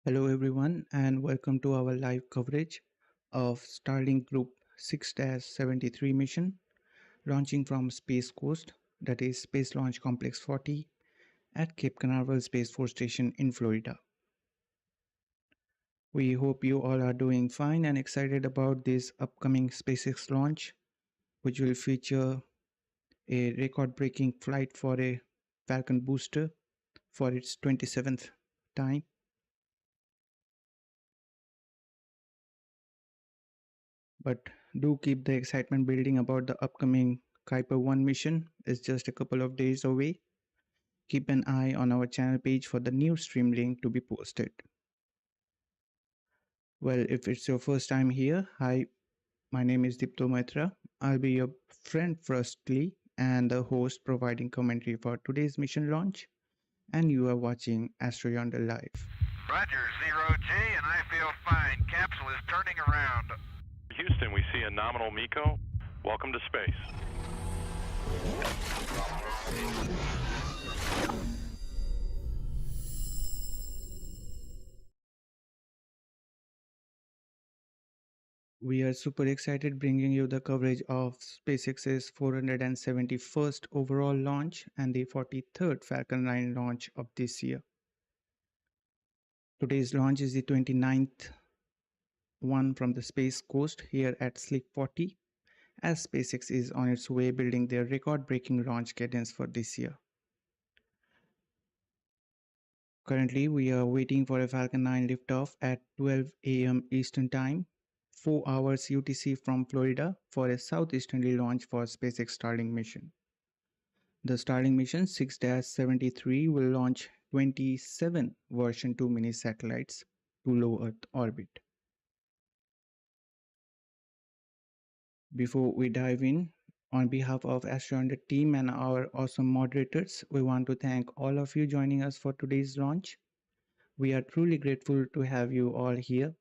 Hello everyone and welcome to our live coverage of Starlink Group 6-73 mission launching from Space Coast, that is Space Launch Complex 40 at Cape Canaveral Space Force Station in Florida. We hope you all are doing fine and excited about this upcoming SpaceX launch, which will feature a record-breaking flight for a Falcon booster for its 27th time. But do keep the excitement building about the upcoming Kuiper 1 mission. It's just a couple of days away. Keep an eye on our channel page for the new stream link to be posted. Well, if it's your first time here, hi, my name is Dipto Maitra. I'll be your friend firstly and the host providing commentary for today's mission launch. And you are watching AstroYonder live. Roger, 0G, and I feel fine. Capsule is turning around. Houston, we see a nominal MECO. Welcome to space. We are super excited bringing you the coverage of SpaceX's 471st overall launch and the 43rd Falcon 9 launch of this year. Today's launch is the 29th one from the Space Coast here at Slick 40, as SpaceX is on its way building their record-breaking launch cadence for this year. Currently, we are waiting for a Falcon 9 liftoff at 12 a.m. Eastern Time, 4 hours UTC from Florida for a southeasterly launch for SpaceX Starlink mission. The Starlink mission 6-73 will launch 27 version 2 mini satellites to low Earth orbit. Before we dive in, on behalf of AstroYonder team and our awesome moderators, we want to thank all of you joining us for today's launch. We are truly grateful to have you all here.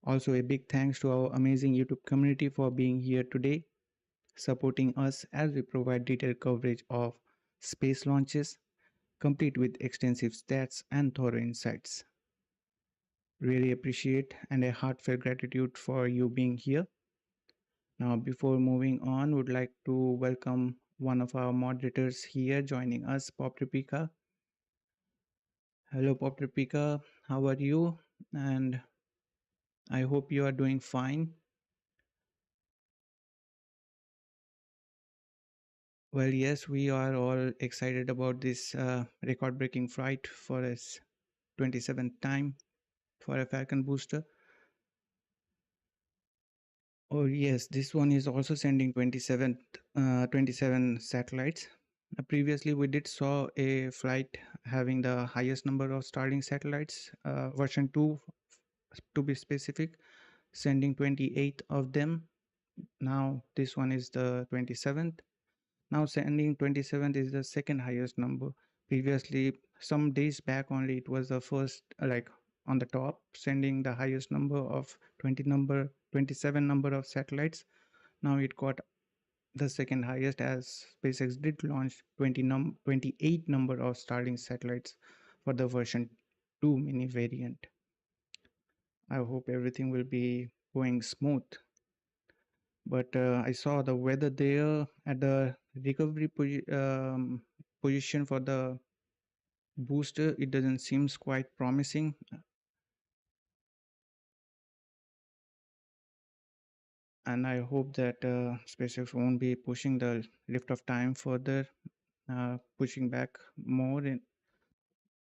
Also, a big thanks to our amazing YouTube community for being here today, supporting us as we provide detailed coverage of space launches, complete with extensive stats and thorough insights. Really appreciate and a heartfelt gratitude for you being here. Now, before moving on, would like to welcome one of our moderators here joining us, Pop Tripika. Hello, Pop Tripika. How are you? And I hope you are doing fine. Well, yes, we are all excited about this record-breaking flight for its 27th time for a Falcon booster. Oh yes, this one is also sending 27 satellites. Previously, we did saw a flight having the highest number of Starlink satellites, version 2 to be specific, sending 28 of them. Now this one is the 27th. Now sending 27th is the second highest number. Previously, some days back only, it was the first, like on the top, sending the highest number of 27 number of satellites. Now it got the second highest, as SpaceX did launch 28 number of Starlink satellites for the version 2 mini variant. I hope everything will be going smooth. But I saw the weather there at the recovery position for the booster. It doesn't seem quite promising. And I hope that SpaceX won't be pushing the liftoff time further, pushing back more,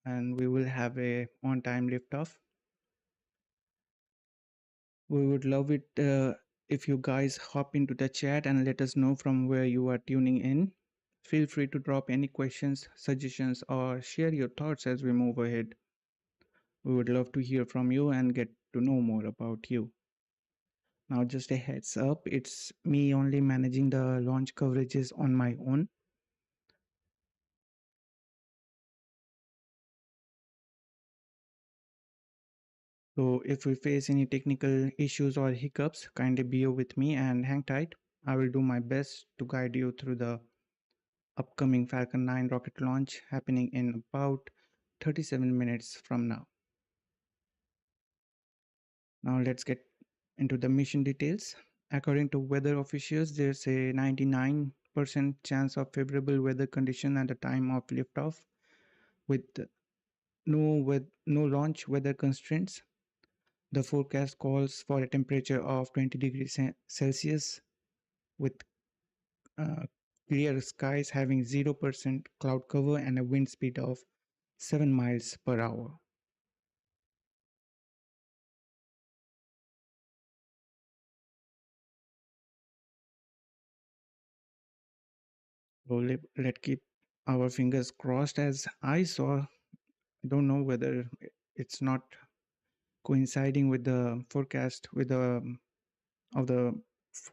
and we will have a on-time liftoff. We would love it if you guys hop into the chat and let us know from where you are tuning in. Feel free to drop any questions, suggestions, or share your thoughts as we move ahead. We would love to hear from you and get to know more about you. Now, just a heads up, it's me only managing the launch coverages on my own. So if we face any technical issues or hiccups, kindly bear with me and hang tight. I will do my best to guide you through the upcoming Falcon 9 rocket launch happening in about 37 minutes from now. Now let's get into the mission details. According to weather officials, there's a 99% chance of favorable weather condition at the time of liftoff, with no launch weather constraints. The forecast calls for a temperature of 20 degrees Celsius with uh, clear skies having 0% cloud cover and a wind speed of 7 miles per hour. So let's keep our fingers crossed. As I saw, I don't know whether it's not coinciding with the forecast with the of the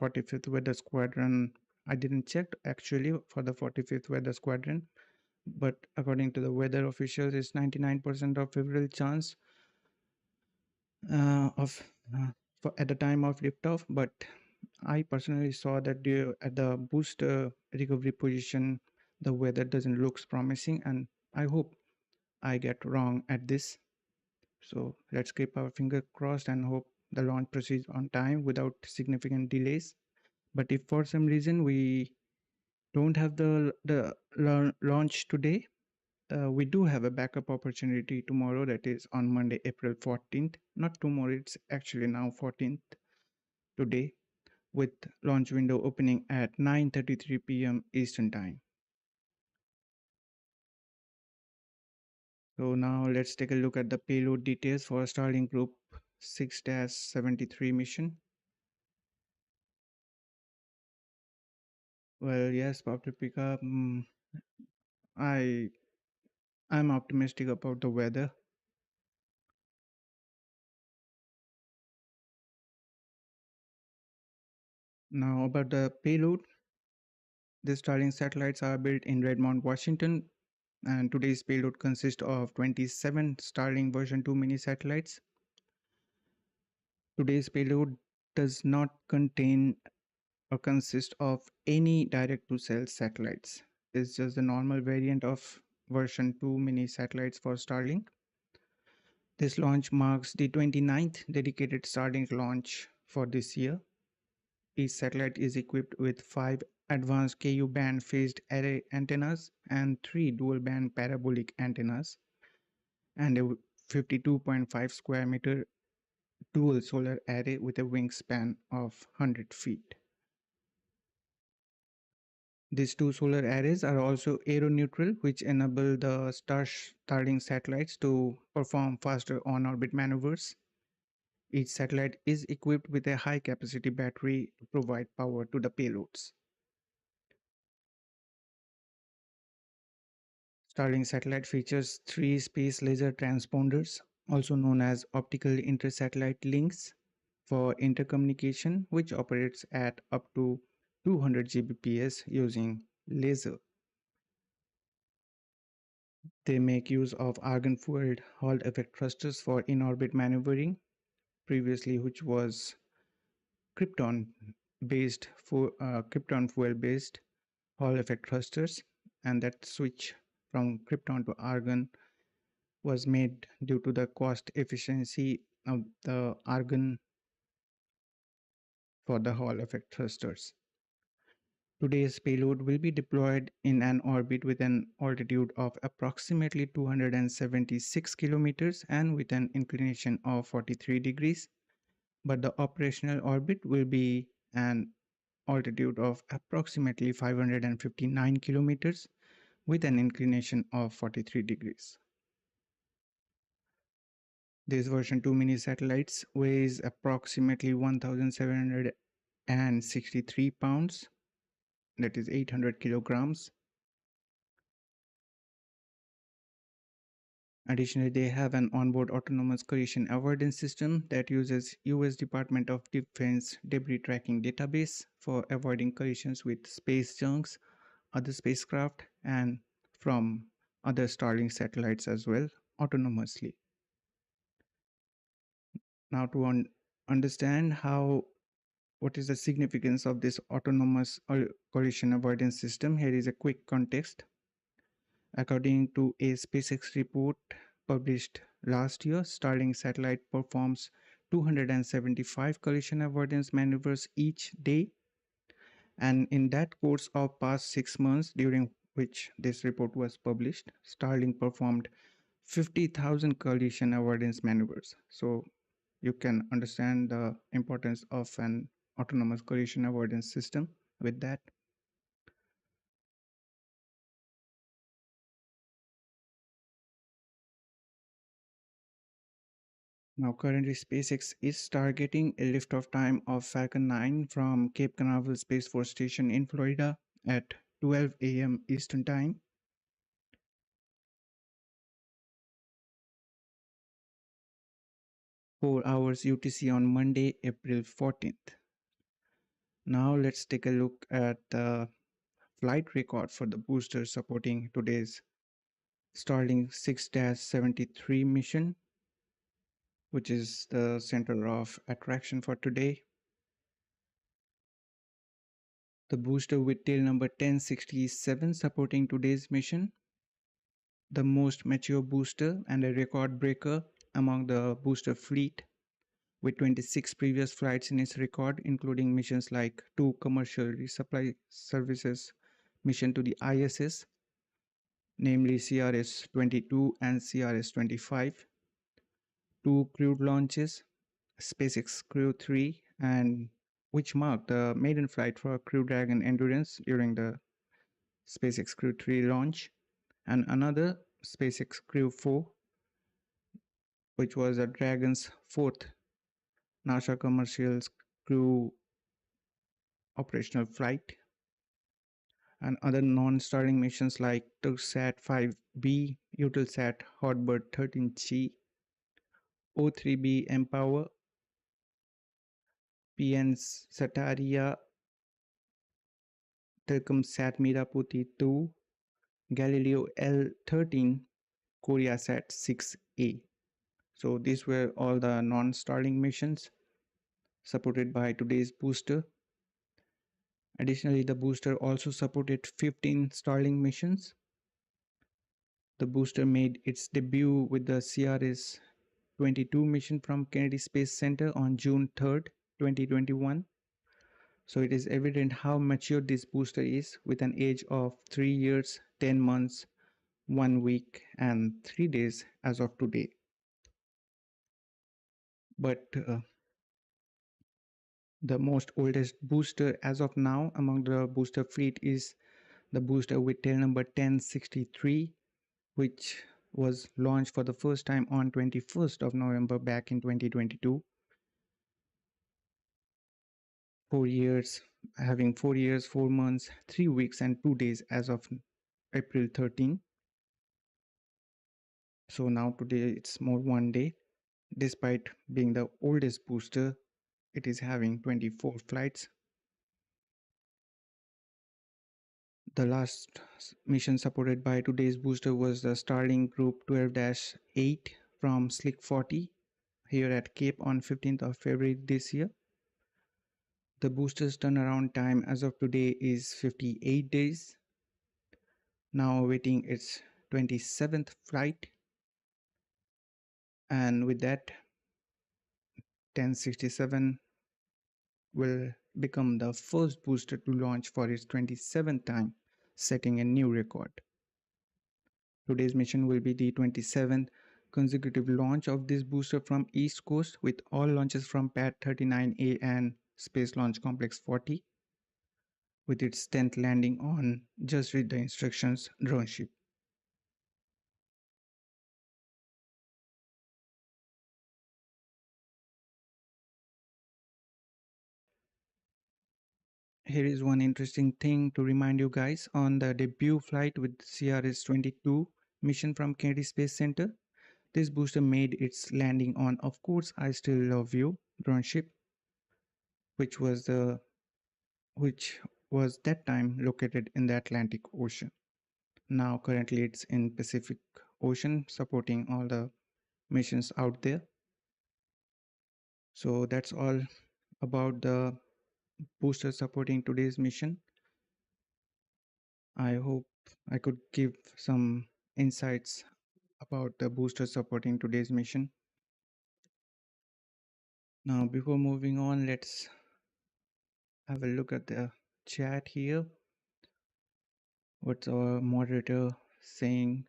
45th Weather Squadron. I didn't check actually for the 45th Weather Squadron, but according to the weather officials, it's 99% of favorable chance of at the time of liftoff. But I personally saw that at the booster recovery position, the weather doesn't looks promising, and I hope I get wrong at this. So let's keep our finger crossed and hope the launch proceeds on time without significant delays. But if for some reason we don't have the launch today, we do have a backup opportunity tomorrow, that is on Monday, April 14th. Not tomorrow, it's actually now 14th today, with launch window opening at 9:33 p.m. Eastern Time. So now let's take a look at the payload details for Starlink Group 6-73 mission. Well, yes, Pablo Pica, I I'm optimistic about the weather. Now about the payload, the Starlink satellites are built in Redmond, Washington, and today's payload consists of 27 Starlink version 2 mini satellites. Today's payload does not contain or consist of any direct to cell satellites. It's just the normal variant of version 2 mini satellites for Starlink. This launch marks the 29th dedicated Starlink launch for this year. Each satellite is equipped with 5 advanced Ku band phased array antennas and 3 dual band parabolic antennas, and a 52.5 square meter dual solar array with a wingspan of 100 feet. These two solar arrays are also aeroneutral, which enable the Starlink satellites to perform faster on-orbit maneuvers. Each satellite is equipped with a high-capacity battery to provide power to the payloads. Starlink satellite features 3 space laser transponders, also known as optical intersatellite links, for intercommunication, which operates at up to 200 Gbps using laser. They make use of argon-fueled Hall effect thrusters for in-orbit maneuvering, previously which was krypton fuel-based Hall effect thrusters, and that switch from krypton to argon was made due to the cost efficiency of the argon for the Hall effect thrusters. Today's payload will be deployed in an orbit with an altitude of approximately 276 kilometers and with an inclination of 43 degrees, but the operational orbit will be an altitude of approximately 559 kilometers with an inclination of 43 degrees. This version 2 mini satellites weighs approximately 1,763 pounds, that is 800 kilograms. Additionally, they have an onboard autonomous collision avoidance system that uses US Department of Defense debris tracking database for avoiding collisions with space junks, other spacecraft, and from other Starlink satellites as well autonomously. Now to understand what is the significance of this autonomous collision avoidance system, here is a quick context. According to a SpaceX report published last year, Starlink satellite performs 275 collision avoidance maneuvers each day. And in that course of past 6 months, during which this report was published, Starlink performed 50,000 collision avoidance maneuvers. So you can understand the importance of an autonomous collision avoidance system with that. Now, currently, SpaceX is targeting a liftoff time of Falcon 9 from Cape Canaveral Space Force Station in Florida at 12 a.m. Eastern Time. 4 hours UTC on Monday, April 14th. Now, let's take a look at the flight record for the booster supporting today's Starlink 6-73 mission, which is the center of attraction for today. The booster with tail number 1067 supporting today's mission, the most mature booster and a record breaker among the booster fleet, with 26 previous flights in its record, including missions like 2 commercial resupply services mission to the ISS, namely CRS-22 and CRS-25, 2 crewed launches, SpaceX Crew 3, and which marked the maiden flight for Crew Dragon Endurance during the SpaceX Crew 3 launch, and another SpaceX Crew 4, which was a Dragon's fourth NASA commercial crew operational flight, and other non-Starlink missions like Turksat 5B, Eutelsat Hotbird 13G, O3B Empower, PN Sataria, Telkomsat Miraputi 2, Galileo L13, KoreaSat 6A. So these were all the non-Starlink missions supported by today's booster. Additionally, the booster also supported 15 Starlink missions. The booster made its debut with the CRS-22 mission from Kennedy Space Center on June 3rd, 2021. So it is evident how mature this booster is, with an age of 3 years, 10 months, 1 week, and 3 days as of today. But the most oldest booster as of now among the booster fleet is the booster with tail number 1063, which was launched for the first time on 21st of November back in 2022. 4 years, having 4 years, 4 months, 3 weeks, and 2 days as of April 13. So now today it's more 1 day. Despite being the oldest booster, it is having 24 flights. The last mission supported by today's booster was the Starlink Group 12-8 from Slick 40 here at Cape on 15th of February this year. The booster's turnaround time as of today is 58 days. Now awaiting its 27th flight. And with that, 1067 will become the first booster to launch for its 27th time, setting a new record. Today's mission will be the 27th consecutive launch of this booster from East Coast, with all launches from Pad 39A and Space Launch Complex 40, with its 10th landing on Just Read the Instructions drone ship. Here is one interesting thing to remind you guys. On the debut flight with CRS-22 mission from Kennedy Space Center, this booster made its landing on Of Course I Still Love You drone ship, which was that time located in the Atlantic Ocean. Now currently it's in Pacific Ocean, supporting all the missions out there. So that's all about the booster supporting today's mission. I hope I could give some insights about the booster supporting today's mission. Now, before moving on, let's have a look at the chat here. What's our moderator saying?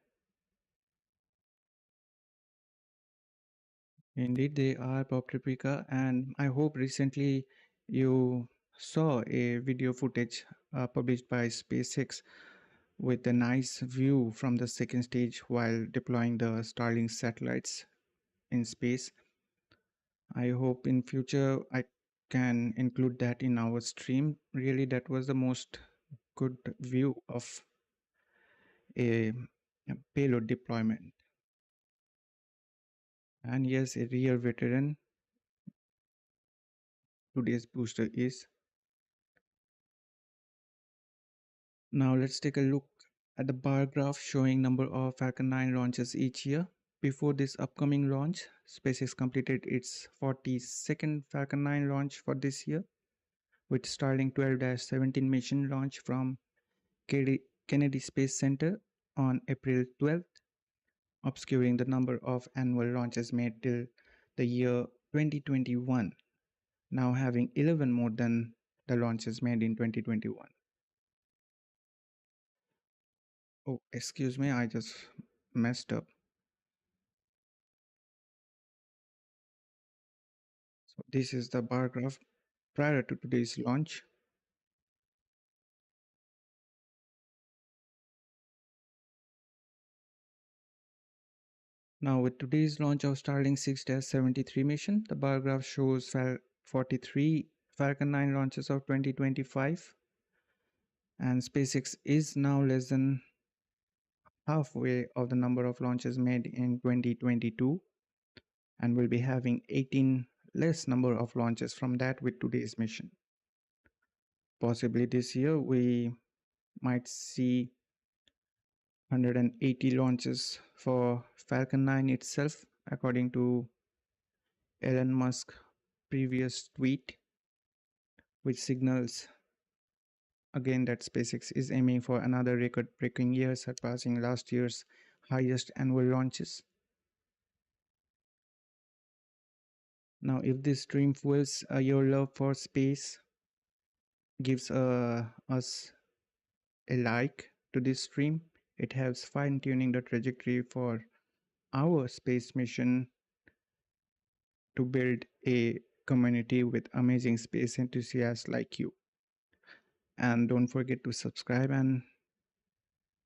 Indeed, they are Bob Replica, and I hope recently you saw a video footage published by SpaceX with a nice view from the second stage while deploying the Starlink satellites in space. I hope in future I can include that in our stream. Really, that was the most good view of a, a payload deployment. And yes, a real veteran, today's booster is. Now let's take a look at the bar graph showing number of Falcon 9 launches each year. Before this upcoming launch, SpaceX completed its 42nd Falcon 9 launch for this year, with Starlink 12-17 mission launch from Kennedy Space Center on April 12th, obscuring the number of annual launches made till the year 2021, now having 11 more than the launches made in 2021. Oh, excuse me, I just messed up. So this is the bar graph prior to today's launch. Now with today's launch of Starlink 6-73 mission, the bar graph shows 43 Falcon 9 launches of 2025, and SpaceX is now less than halfway of the number of launches made in 2022 and will be having 18 less number of launches from that with today's mission. Possibly this year we might see 180 launches for Falcon 9 itself, according to Elon Musk's previous tweet, which signals again that SpaceX is aiming for another record-breaking year, surpassing last year's highest annual launches. Now, if this stream fuels your love for space, gives us a like to this stream, it helps fine-tuning the trajectory for our space mission to build a community with amazing space enthusiasts like you. And don't forget to subscribe and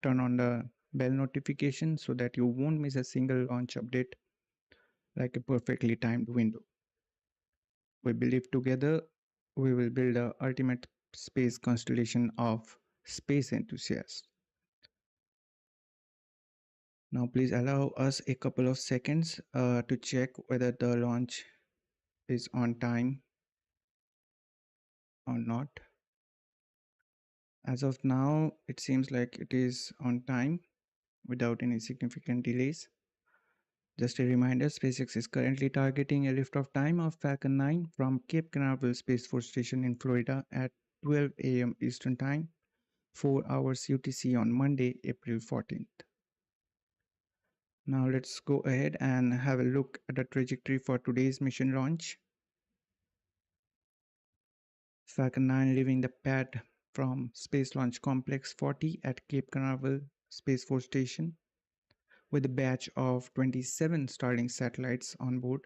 turn on the bell notification so that you won't miss a single launch update, like a perfectly timed window. We believe together we will build the ultimate space constellation of space enthusiasts. Now please allow us a couple of seconds to check whether the launch is on time or not. As of now, it seems like it is on time without any significant delays. Just a reminder, SpaceX is currently targeting a liftoff time of Falcon 9 from Cape Canaveral Space Force Station in Florida at 12 a.m. Eastern Time, 4 hours UTC on Monday, April 14th. Now let's go ahead and have a look at the trajectory for today's mission launch. Falcon 9 leaving the pad from Space Launch Complex 40 at Cape Canaveral Space Force Station with a batch of 27 Starlink satellites on board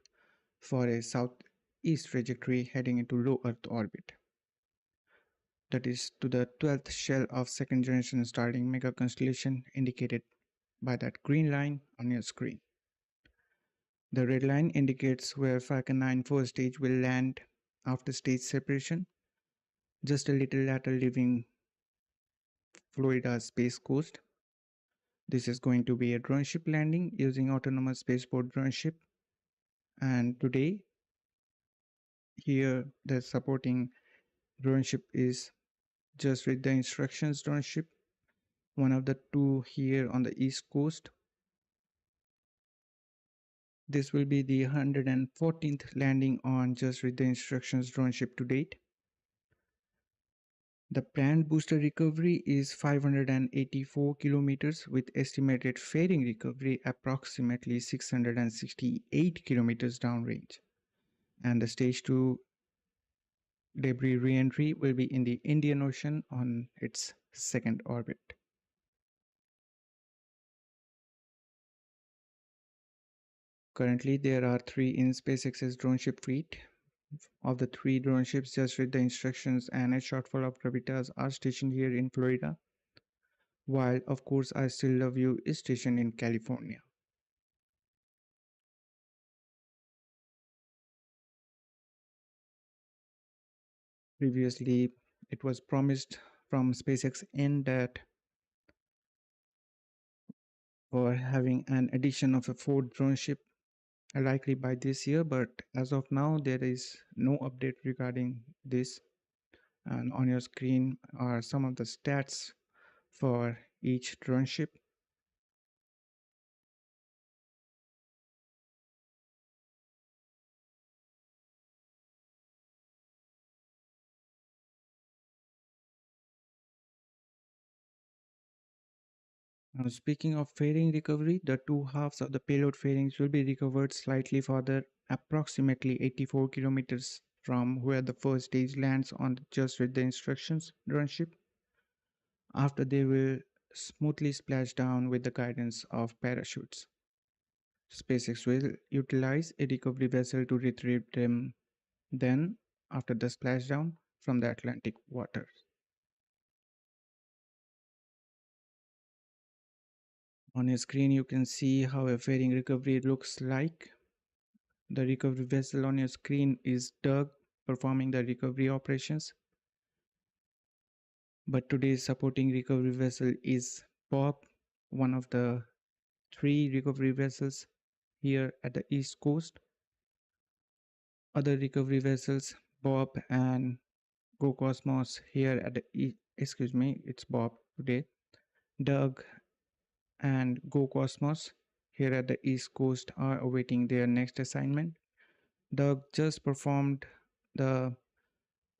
for a southeast trajectory heading into low Earth orbit. That is to the 12th shell of second generation Starlink mega constellation indicated by that green line on your screen. The red line indicates where Falcon 9 first stage will land after stage separation, just a little later leaving Florida Space Coast. This is going to be a drone ship landing using autonomous spaceport drone ship, and today here the supporting drone ship is Just Read the Instructions drone ship, one of the two here on the east coast. This will be the 114th landing on Just Read the Instructions drone ship to date. The planned booster recovery is 584 kilometers with estimated fairing recovery approximately 668 kilometers downrange. and the stage 2 debris re-entry will be in the Indian Ocean on its second orbit. Currently, there are 3 in SpaceX's drone ship fleet. Of the 3 drone ships, just read the instructions and a shortfall of gravitas are stationed here in Florida, while of course I Still Love You is stationed in California. Previously, it was promised from SpaceX end that for having an addition of a 4th drone ship likely by this year, but as of now there is no update regarding this. And on your screen are some of the stats for each drone ship. Now, speaking of fairing recovery, the 2 halves of the payload fairings will be recovered slightly further, approximately 84 kilometers from where the first stage lands on Just Read the Instructions drone ship. After they will smoothly splash down with the guidance of parachutes. SpaceX will utilize a recovery vessel to retrieve them then after the splashdown from the Atlantic waters. On your screen, you can see how a fairing recovery looks like. The recovery vessel on your screen is Doug performing the recovery operations. But today's supporting recovery vessel is Bob, one of the 3 recovery vessels here at the East Coast. Other recovery vessels, Bob and Go Cosmos here at the excuse me, it's Bob today. Doug and Go Cosmos here at the East Coast are awaiting their next assignment. Doug just performed the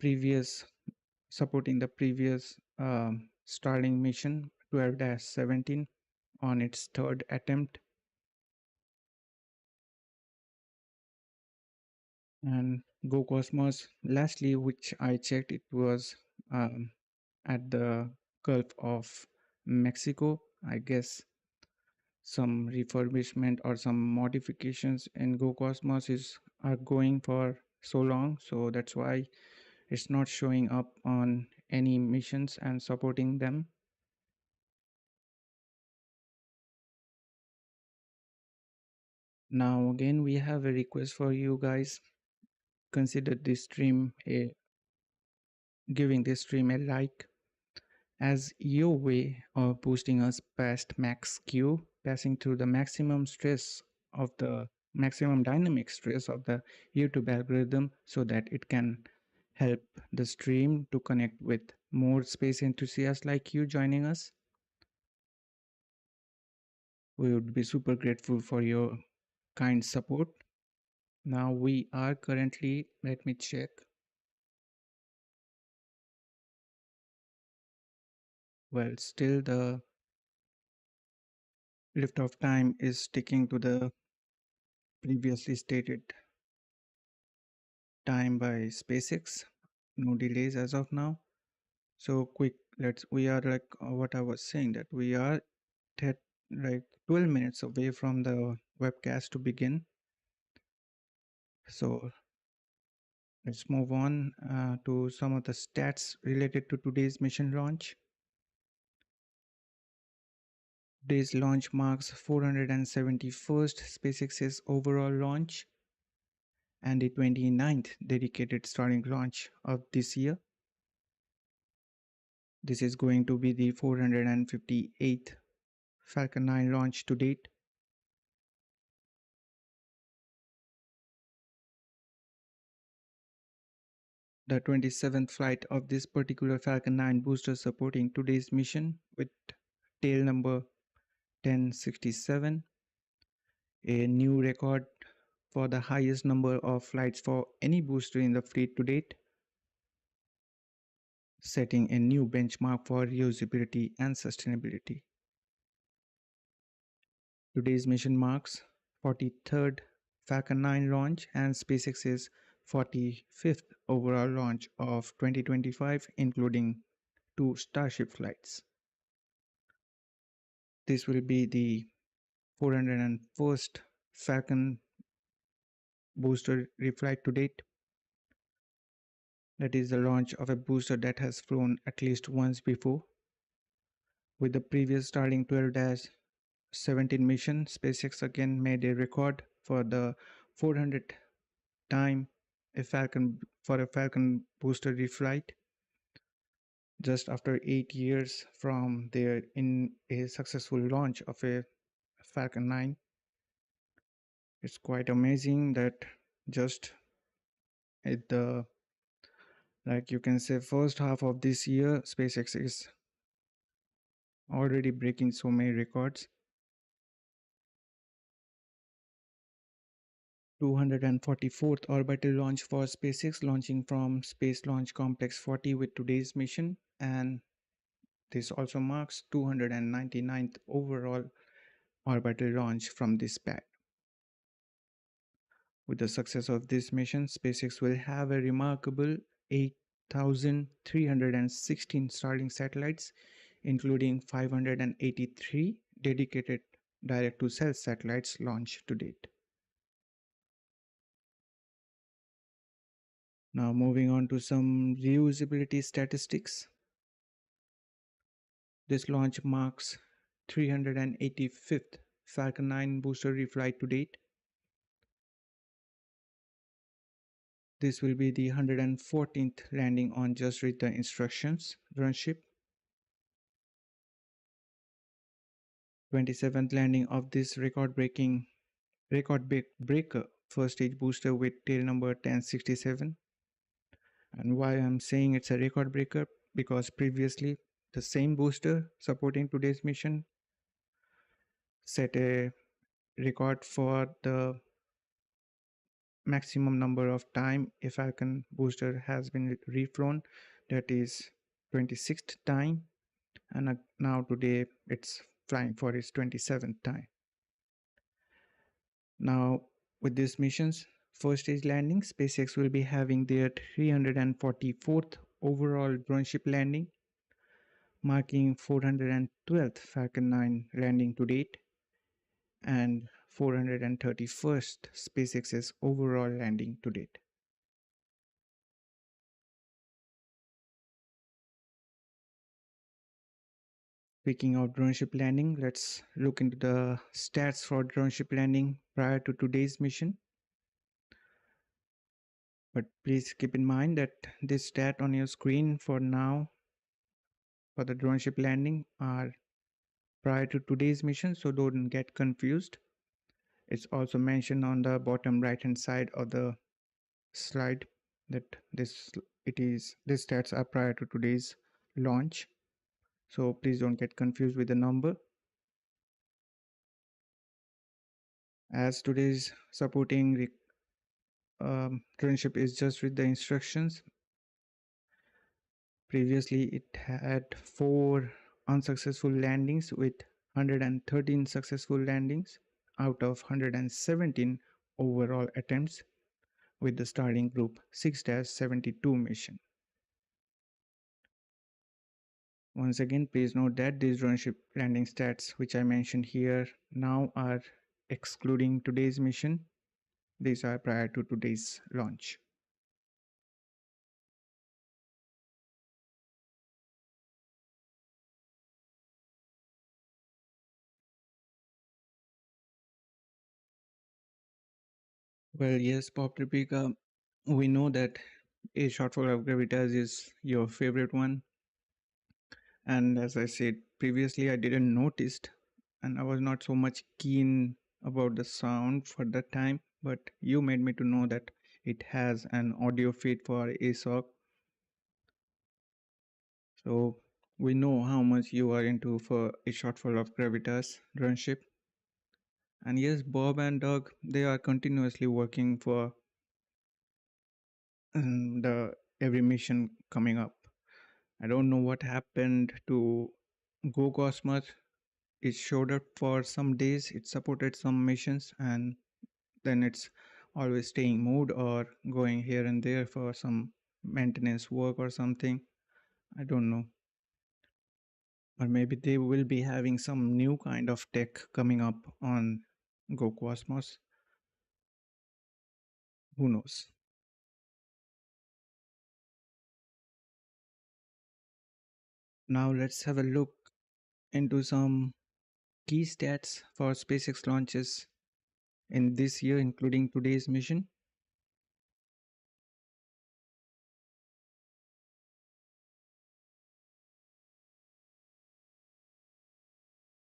previous supporting the previous Starlink mission 12-17 on its 3rd attempt. And Go Cosmos, lastly, which I checked, it was at the Gulf of Mexico. I guess some refurbishment or some modifications in Go Cosmos are going for so long, so that's why it's not showing up on any missions and supporting them. Now again, we have a request for you guys. Consider this stream giving this stream a like as your way of boosting us past max Q, passing through the maximum stress of the maximum dynamic stress of the YouTube algorithm so that it can help the stream to connect with more space enthusiasts like you joining us. We would be super grateful for your kind support. Now we are currently, let me check. Well, still the liftoff time is sticking to the previously stated time by SpaceX. No delays as of now. So quick, we are like what I was saying, that we are like 12 minutes away from the webcast to begin. So let's move on to some of the stats related to today's mission launch. Today's launch marks 471st SpaceX's overall launch and the 29th dedicated Starlink launch of this year. This is going to be the 458th Falcon 9 launch to date. The 27th flight of this particular Falcon 9 booster supporting today's mission with tail number 1067, a new record for the highest number of flights for any booster in the fleet to date, setting a new benchmark for reusability and sustainability. Today's mission marks 43rd Falcon 9 launch and SpaceX's 45th overall launch of 2025, including 2 Starship flights. This will be the 401st Falcon booster reflight to date. That is the launch of a booster that has flown at least once before. With the previous Starlink 12-17 mission, SpaceX again made a record for the 400th time a Falcon booster reflight, just after 8 years from their in a successful launch of a Falcon 9. It's quite amazing that just at the, like you can say, first half of this year, SpaceX is already breaking so many records. 244th orbital launch for SpaceX, launching from Space Launch Complex 40 with today's mission, and this also marks 299th overall orbital launch from this pad. With the success of this mission, SpaceX will have a remarkable 8,316 Starlink satellites, including 583 dedicated direct-to-cell satellites launched to date. Now moving on to some reusability statistics. This launch marks 385th Falcon 9 booster reflight to date. This will be the 114th landing on Just Read the Instructions run ship. 27th landing of this record breaker first stage booster with tail number 1067. And why I'm saying it's a record breaker, because previously the same booster supporting today's mission set a record for the maximum number of time a Falcon booster has been reflown, that is 26th time, and now today it's flying for its 27th time. Now with these missions, first stage landing, SpaceX will be having their 344th overall drone ship landing, marking 412th Falcon 9 landing to date and 431st SpaceX's overall landing to date. Speaking of drone ship landing, let's look into the stats for drone ship landing prior to today's mission. But please keep in mind that this stat on your screen for now for the drone ship landing are prior to today's mission, so don't get confused. It's also mentioned on the bottom right hand side of the slide that these stats are prior to today's launch, so please don't get confused with the number. As today's supporting drone ship is Just Read the Instructions, previously it had 4 unsuccessful landings with 113 successful landings out of 117 overall attempts with the Starlink Group 6-72 mission. Once again, please note that these drone ship landing stats which I mentioned here now are excluding today's mission. These are prior to today's launch. Well, yes, Pop Replica, we know that a shortfall of gravitas is your favorite one. And as I said previously, I didn't notice and I was not so much keen about the sound for that time, but you made me to know that it has an audio feed for ASOC. So we know how much you are into for a shortfall of gravitas drone ship. And yes, Bob and Doug, they are continuously working for the every mission coming up. I don't know what happened to Go Cosmos. It showed up for some days, it supported some missions, and then it's always staying moved or going here and there for some maintenance work or something. I don't know. Or maybe they will be having some new kind of tech coming up on Go Cosmos. Who knows? Now let's have a look into some key stats for SpaceX launches in this year, including today's mission.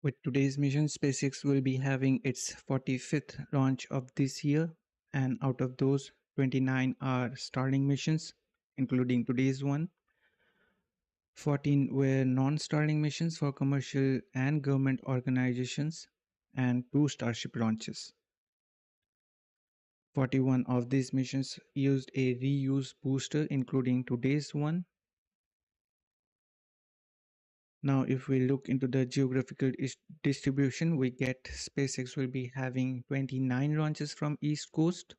With today's mission, SpaceX will be having its 45th launch of this year, and out of those, 29 are Starlink missions, including today's one. 14 were non Starlink missions for commercial and government organizations, and 2 Starship launches. 41 of these missions used a reuse booster, including today's one. Now, if we look into the geographical distribution, we get SpaceX will be having 29 launches from East Coast,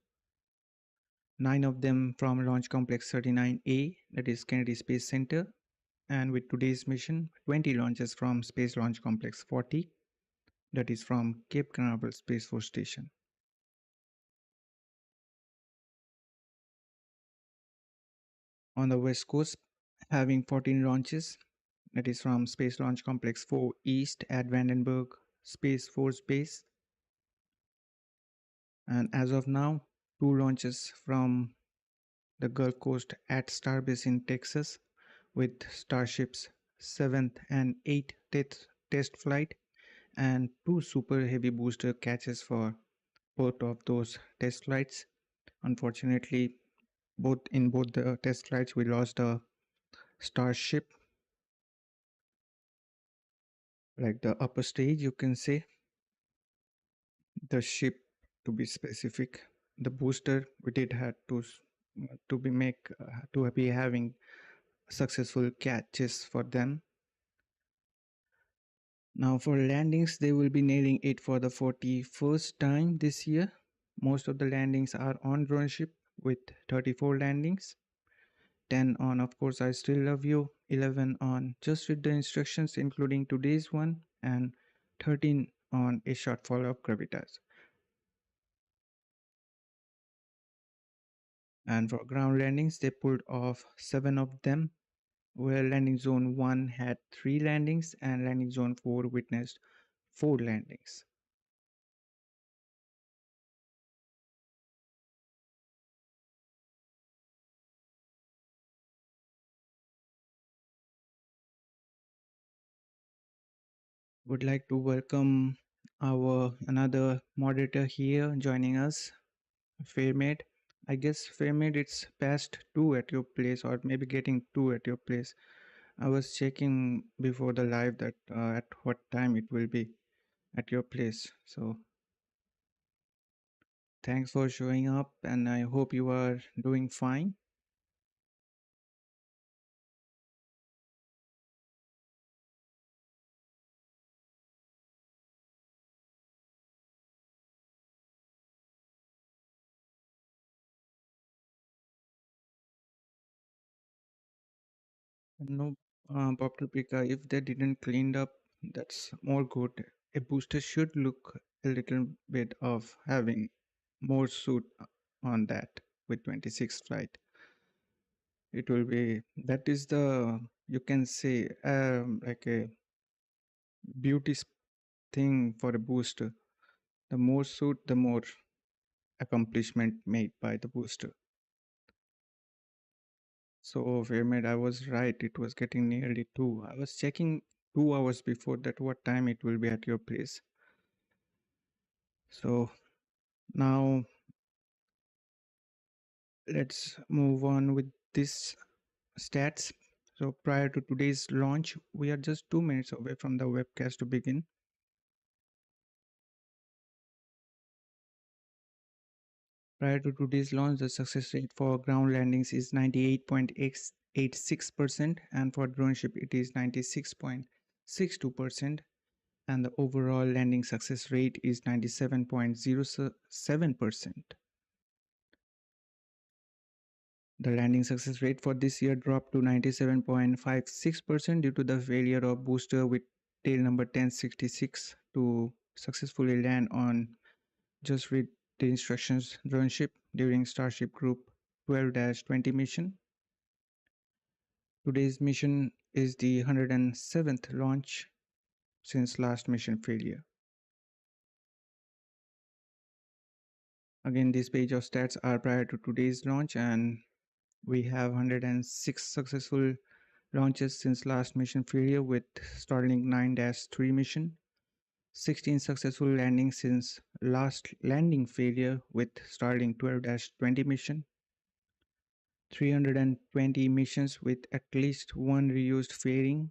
9 of them from Launch Complex 39A, that is Kennedy Space Center, and with today's mission, 20 launches from Space Launch Complex 40, that is from Cape Canaveral Space Force Station. On the West Coast, having 14 launches, that is from Space Launch Complex 4 East at Vandenberg Space Force Base. And as of now, 2 launches from the Gulf Coast at Starbase in Texas with Starship's 7th and 8th test flight, and 2 Super Heavy booster catches for both of those test flights. Unfortunately, both the test flights we lost a Starship, like the upper stage, you can say, the ship to be specific. The booster we did had to be make to be having successful catches for them. Now for landings, they will be nailing it for the 41st time this year. Most of the landings are on drone ship with 34 landings. 10 on Of Course I Still Love You, 11 on Just Read the Instructions including today's one, and 13 on A Short Follow-Up Gravitas. And for ground landings, they pulled off 7 of them, where landing zone 1 had 3 landings and landing zone 4 witnessed 4 landings. Would like to welcome our another moderator here joining us, Fairmaid. I guess Fairmaid, it's past 2 at your place, or maybe getting 2 at your place. I was checking before the live that at what time it will be at your place. So thanks for showing up, and I hope you are doing fine. No, Bob Pika, if they didn't cleaned up, that's more good. A booster should look a little bit of having more suit on that with 26 flight. It will be, that is the, you can say, like a beauty thing for a booster. The more suit, the more accomplishment made by the booster. So Fairmaid, I was right. It was getting nearly 2. I was checking 2 hours before that what time it will be at your place. So now let's move on with this stats. So prior to today's launch, we are just 2 minutes away from the webcast to begin. Prior to today's launch, the success rate for ground landings is 98.86%, and for drone ship it is 96.62%, and the overall landing success rate is 97.07%. The landing success rate for this year dropped to 97.56% due to the failure of booster with tail number 1066 to successfully land on just read the instructions drone ship during Starship Group 12-20 mission. Today's mission is the 107th launch since last mission failure. Again, this page of stats are prior to today's launch, and we have 106 successful launches since last mission failure with Starlink 9-3 mission, 16 successful landings since last landing failure with Starlink 12-20 mission, 320 missions with at least one reused fairing,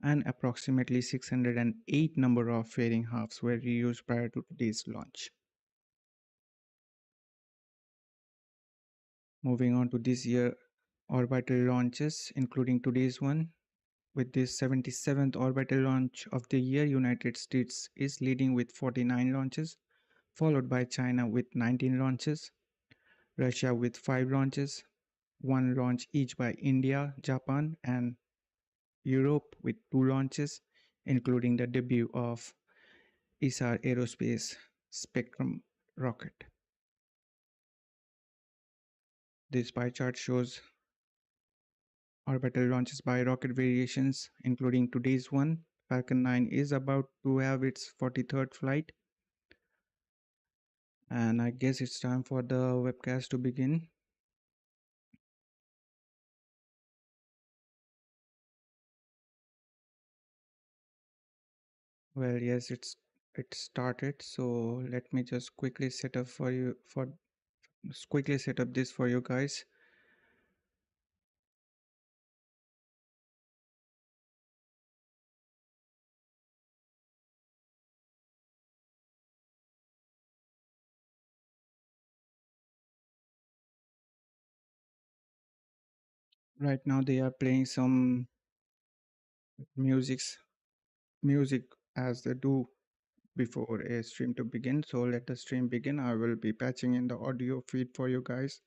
and approximately 608 number of fairing halves were reused prior to today's launch. Moving on to this year orbital launches, including today's one. With this 77th orbital launch of the year, United States is leading with 49 launches, followed by China with 19 launches, Russia with 5 launches, 1 launch each by India, Japan, and Europe with 2 launches, including the debut of ESA Aerospace Spectrum rocket. This pie chart shows orbital launches by rocket variations, including today's one. Falcon 9 is about to have its 43rd flight. And I guess it's time for the webcast to begin. Well, yes, it started. So let me just quickly set up this for you guys. Right now they are playing some music as they do before a stream to begin. So let the stream begin. I will be patching in the audio feed for you guys.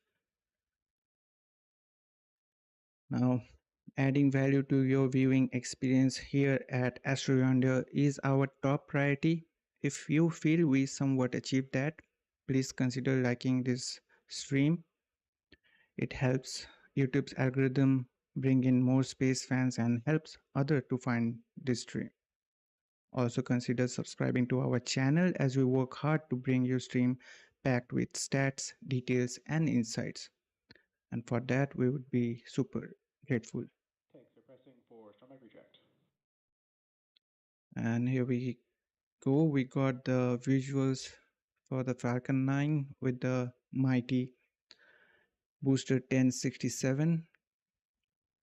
Now, adding value to your viewing experience here at AstroYonder is our top priority. If you feel we somewhat achieved that, please consider liking this stream. It helps YouTube's algorithm bring in more space fans and helps others to find this stream. Also consider subscribing to our channel as we work hard to bring you stream packed with stats, details, and insights. And for that, we would be super grateful. Thanks for pressing for stomach reject. And here we go. We got the visuals for the Falcon 9 with the mighty booster 1067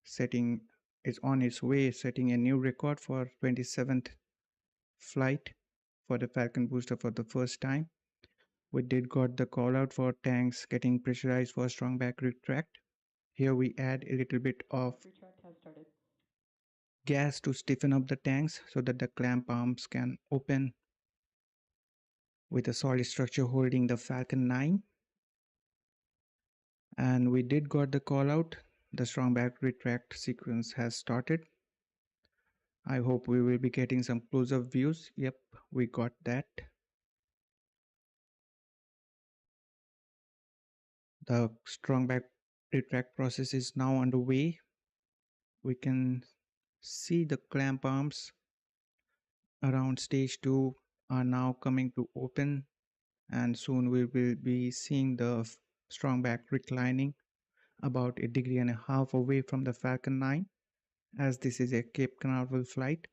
setting is on its way, setting a new record for 27th flight for the Falcon booster for the first time. We did got the call out for tanks getting pressurized for strong back retract. Here we add a little bit of gas to stiffen up the tanks so that the clamp arms can open with a solid structure holding the Falcon 9. And we did got the call out. The strong back retract sequence has started. I hope we will be getting some close-up views. Yep, we got that. The strong back retract process is now underway. We can see the clamp arms around stage 2 are now coming to open, and soon we will be seeing the strong back reclining about 1.5 degrees away from the Falcon 9, as this is a Cape Canaveral flight.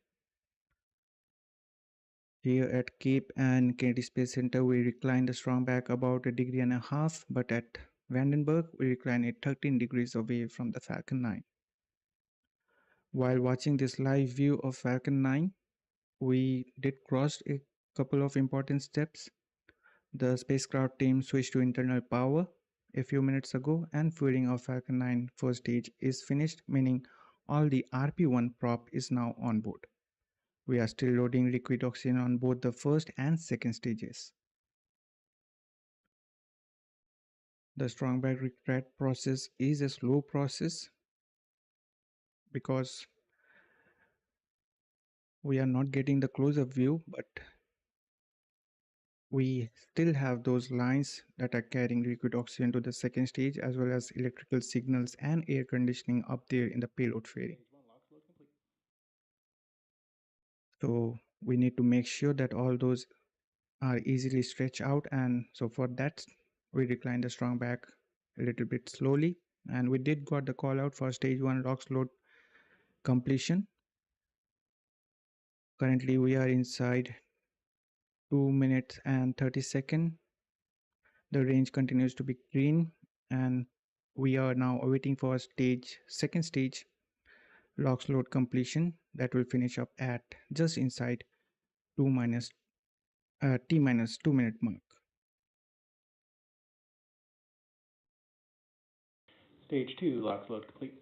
Here at Cape and Kennedy Space Center, we recline the strong back about 1.5 degrees, but at Vandenberg, we recline it 13 degrees away from the Falcon 9. While watching this live view of Falcon 9, we did cross a couple of important steps. The spacecraft team switched to internal power a few minutes ago, and fueling of Falcon 9 first stage is finished, meaning all the RP-1 prop is now on board. We are still loading liquid oxygen on both the first and second stages. The strong back retreat process is a slow process because we are not getting the close-up view, but we still have those lines that are carrying liquid oxygen to the second stage, as well as electrical signals and air conditioning up there in the payload fairing. Stage 1 LOX load complete. So we need to make sure that all those are easily stretched out, and so for that we recline the strong back a little bit slowly, and we did got the call out for stage 1 LOX load completion. Currently we are inside 2 minutes and 30 seconds. The range continues to be green, and we are now awaiting for second stage LOX load completion that will finish up at just inside 2 minus T minus 2 minute mark. Stage 2 LOX load complete.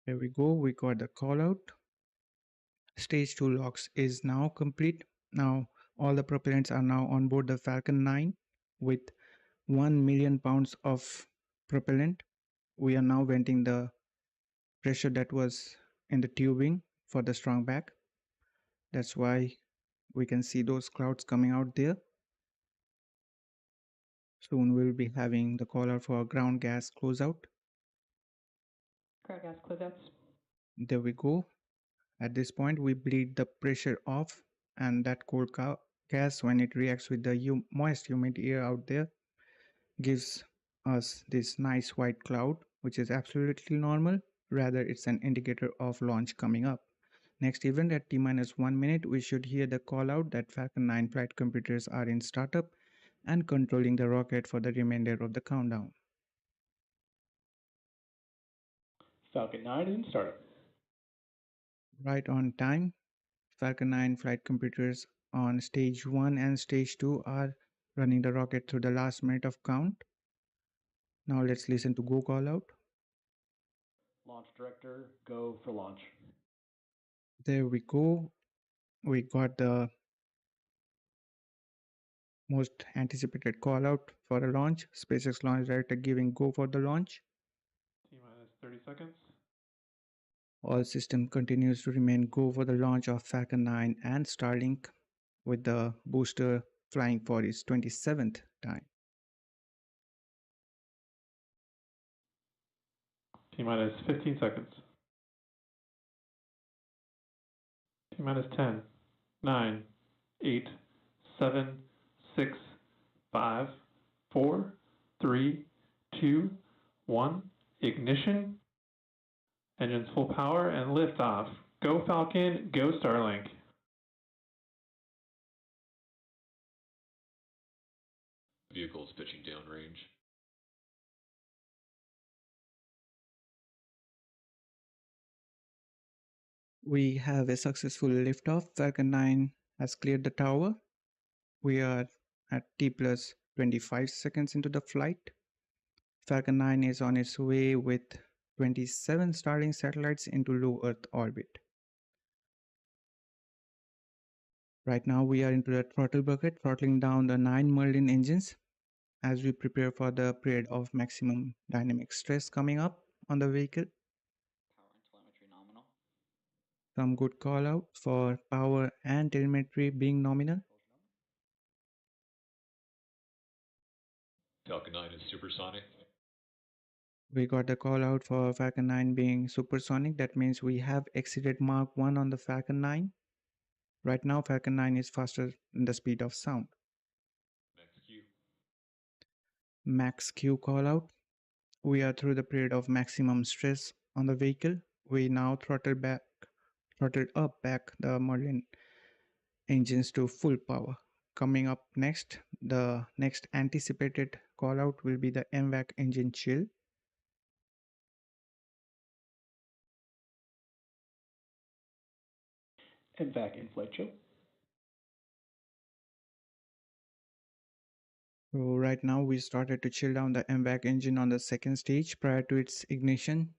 There we go, we got the call out. Stage 2 LOX is now complete. Now all the propellants are now on board the Falcon 9 with 1 million pounds of propellant. We are now venting the pressure that was in the tubing for the strong back. That's why we can see those clouds coming out there. Soon we'll be having the call out for ground gas closeout. Ground gas closeouts. There we go. At this point we bleed the pressure off, and that cold gas, when it reacts with the moist humid air out there, gives us this nice white cloud, which is absolutely normal. Rather, it's an indicator of launch coming up. Next event at T-1 minute, we should hear the call out that Falcon 9 flight computers are in startup and controlling the rocket for the remainder of the countdown. Falcon 9 in startup. Right on time, Falcon 9 flight computers on stage 1 and stage 2 are running the rocket through the last minute of count. Now let's listen to go call out. Launch director, go for launch. There we go. We got the most anticipated call out for a launch. SpaceX launch director giving go for the launch. T minus 30 seconds. All system continues to remain go for the launch of Falcon 9 and Starlink, with the booster flying for its 27th time. T minus 15 seconds. T minus 10, 9, 8, 7, 6, 5, 4, 3, 2, 1. Ignition. Engines full power and lift off. Go Falcon, go Starlink. Vehicles pitching downrange. We have a successful liftoff. Falcon 9 has cleared the tower. We are at T plus 25 seconds into the flight. Falcon 9 is on its way with 27 Starlink satellites into low Earth orbit. Right now we are into the throttle bucket, throttling down the 9 Merlin engines as we prepare for the period of maximum dynamic stress coming up on the vehicle. Power and telemetry nominal. Some good call out for power and telemetry being nominal. Falcon 9 is supersonic. We got the call out for Falcon 9 being supersonic. That means we have exceeded Mach 1 on the Falcon 9. Right now Falcon 9 is faster than the speed of sound. Max Q. Max Q call out. We are through the period of maximum stress on the vehicle. We now throttled up back the Merlin engines to full power. Coming up next, the next anticipated call out will be the MVAC engine chill. MVAC in-flight chill. So right now we started to chill down the MVAC engine on the second stage prior to its ignition,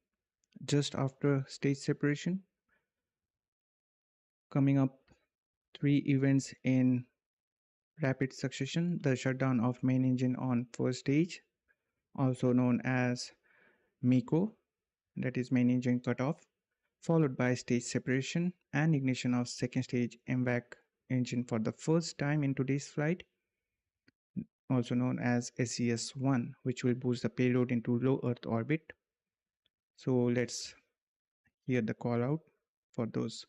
just after stage separation. Coming up, 3 events in rapid succession: the shutdown of main engine on first stage. also known as MECO, that is main engine cutoff, followed by stage separation and ignition of second stage MVAC engine for the first time in today's flight, also known as SES-1, which will boost the payload into low Earth orbit. So let's hear the call out for those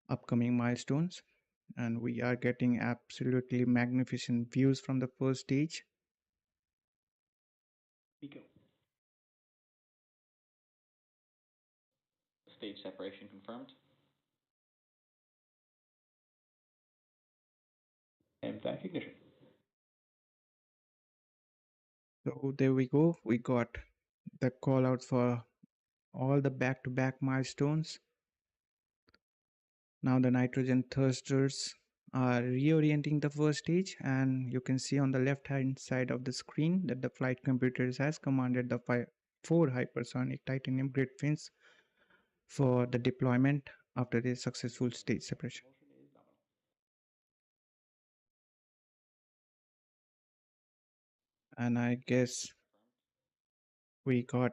upcoming milestones. And we are getting absolutely magnificent views from the first stage. Miko. Stage separation confirmed. MVAC ignition. So there we go. We got the call out for all the back-to-back milestones. Now the nitrogen thrusters are reorienting the first stage, and you can see on the left hand side of the screen that the flight computers has commanded the 4 hypersonic titanium grid fins for the deployment after the successful stage separation. And I guess we got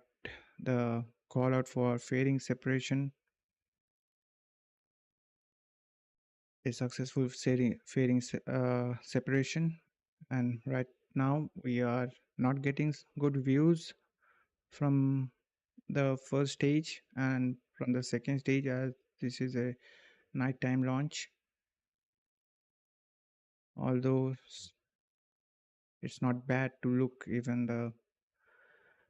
the call out for fairing separation, a successful fairing separation, and right now we are not getting good views from the first stage and from the second stage, as this is a nighttime launch, although it's not bad to look even the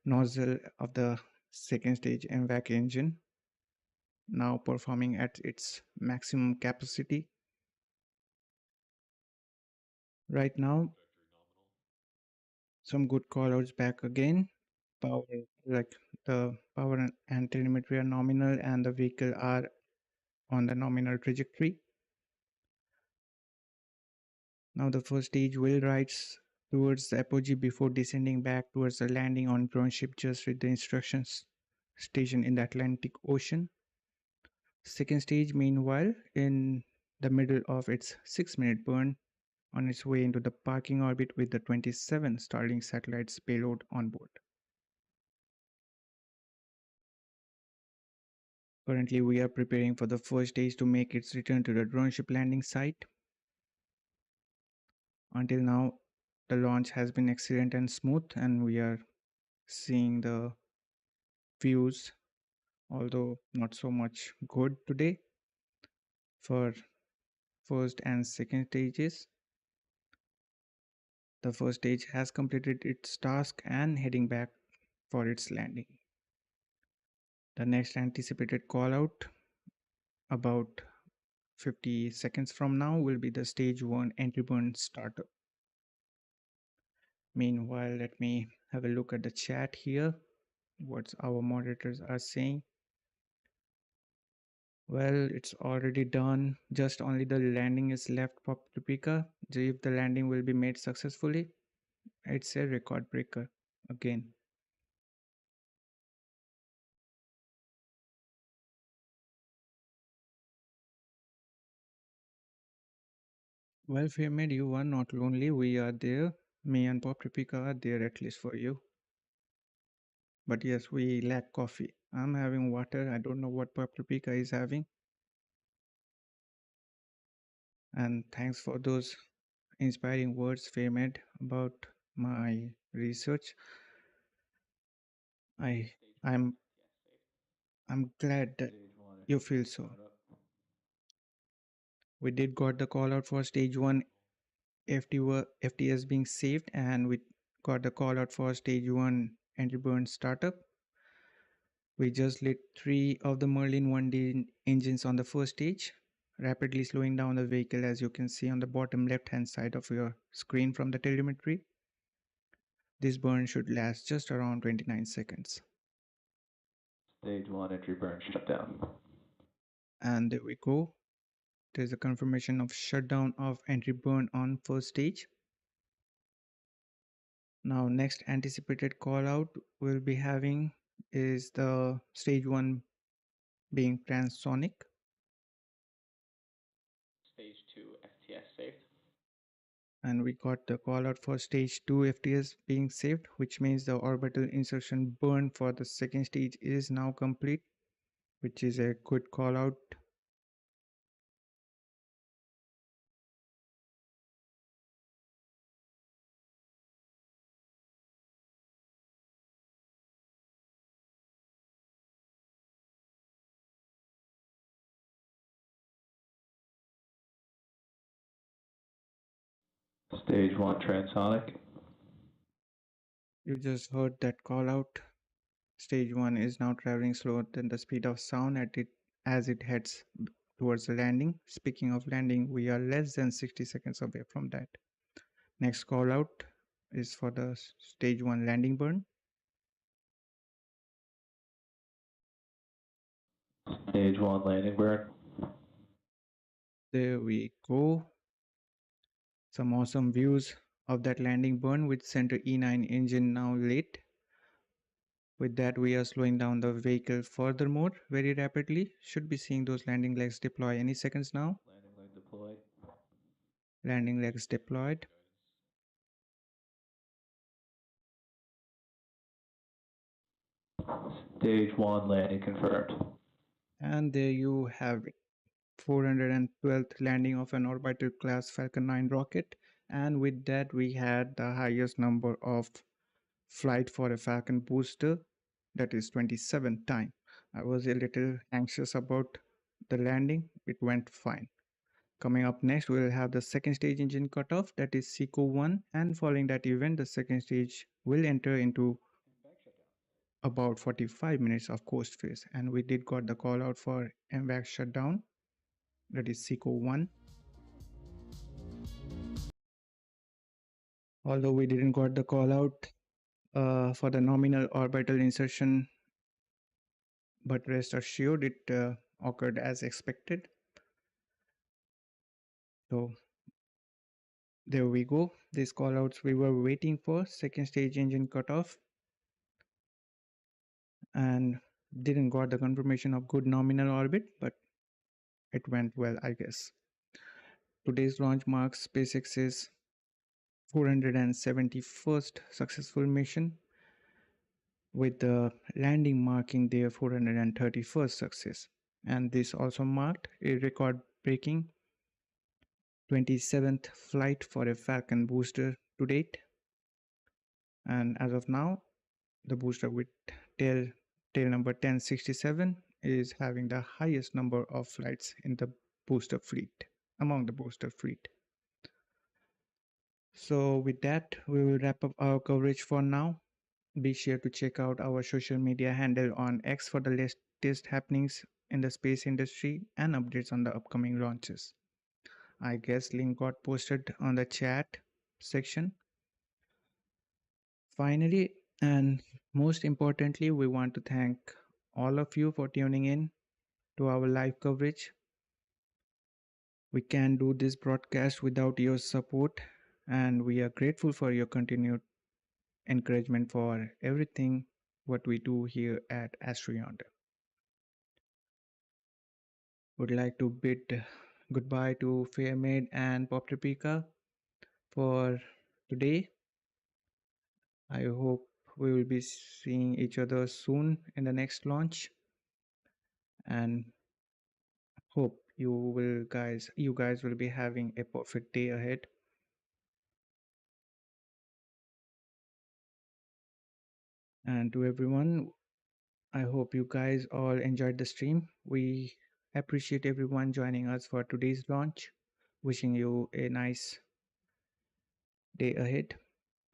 nozzle of the second stage MVAC engine now performing at its maximum capacity. Right now, some good callouts back again. Power, like the power and telemetry are nominal, and the vehicle are on the nominal trajectory. Now the first stage will rise towards the apogee before descending back towards the landing on drone ship just with the instructions station in the Atlantic Ocean. Second stage, meanwhile, in the middle of its 6-minute burn on its way into the parking orbit with the 27 Starlink satellites payload on board. Currently, we are preparing for the first stage to make its return to the drone ship landing site. Until now, the launch has been excellent and smooth, and we are seeing the views, although not so much good today for first and second stages. The first stage has completed its task and heading back for its landing. The next anticipated call out about 50 seconds from now will be the stage 1 entry burn startup. Meanwhile, let me have a look at the chat here, what our moderators are saying. Well, it's already done. Just only the landing is left for Topeka. If the landing will be made successfully, it's a record breaker again. Well, Fairmaid, you are not lonely. We are there. Me and Pop Topeka are there at least for you. But yes, we lack coffee. I'm having water. I don't know what Pop Topeka is having. And thanks for those inspiring words, Fairmaid, about my research. I'm glad that you feel so. We did got the call out for stage 1 FTS being saved, and we got the call out for stage 1 entry burn startup. We just lit 3 of the Merlin 1D engines on the first stage, rapidly slowing down the vehicle, as you can see on the bottom left hand side of your screen from the telemetry. This burn should last just around 29 seconds. Stage 1 entry burn shutdown. And there we go. There's a confirmation of shutdown of entry burn on first stage. Now next anticipated call out we'll be having is the stage 1 being transonic. Stage 2 FTS saved. and we got the call out for stage 2 FTS being saved, which means the orbital insertion burn for the second stage is now complete, which is a good call out. Stage 1 transonic. You just heard that call out. Stage 1 is now traveling slower than the speed of sound as it heads towards the landing. Speaking of landing, we are less than 60 seconds away from that. Next call out is for the stage 1 landing burn. Stage 1 landing burn. There we go. Some awesome views of that landing burn with center E9 engine now lit. With that, we are slowing down the vehicle furthermore very rapidly. Should be seeing those landing legs deploy any seconds now. Landing leg deployed. Landing legs deployed. Stage 1 landing confirmed. And there you have it. 412th landing of an orbital class Falcon 9 rocket, and with that we had the highest number of flight for a Falcon booster, that is 27 time. I was a little anxious about the landing. It went fine. Coming up next, we will have the second stage engine cutoff, that is SECO 1, and following that event, the second stage will enter into about 45 minutes of coast phase, and we did got the call out for MVAC shutdown, that is SECO 1. Although we didn't got the call out for the nominal orbital insertion, but rest assured it occurred as expected. So there we go. These callouts we were waiting for. Second stage engine cutoff, and didn't got the confirmation of good nominal orbit, but it went well, I guess. Today's launch marks SpaceX's 471st successful mission, with the landing marking their 431st success. And this also marked a record-breaking 27th flight for a Falcon booster to date. And as of now, the booster with tail number 1067 is having the highest number of flights in the booster fleet, among the booster fleet. So with that, we will wrap up our coverage for now. Be sure to check out our social media handle on X for the latest happenings in the space industry and updates on the upcoming launches. I guess link got posted on the chat section. Finally, and most importantly, we want to thank all of you for tuning in to our live coverage. We can't do this broadcast without your support, and we are grateful for your continued encouragement for everything what we do here at AstroYonder. Would like to bid goodbye to Fairmaid and Pop Pika for today. I hope we will be seeing each other soon in the next launch, and hope you guys will be having a perfect day ahead. And to everyone, I hope you guys all enjoyed the stream. We appreciate everyone joining us for today's launch. Wishing you a nice day ahead.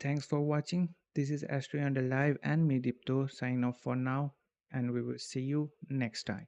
Thanks for watching. This is AstroYonder Live and me Dipto sign off for now, and we will see you next time.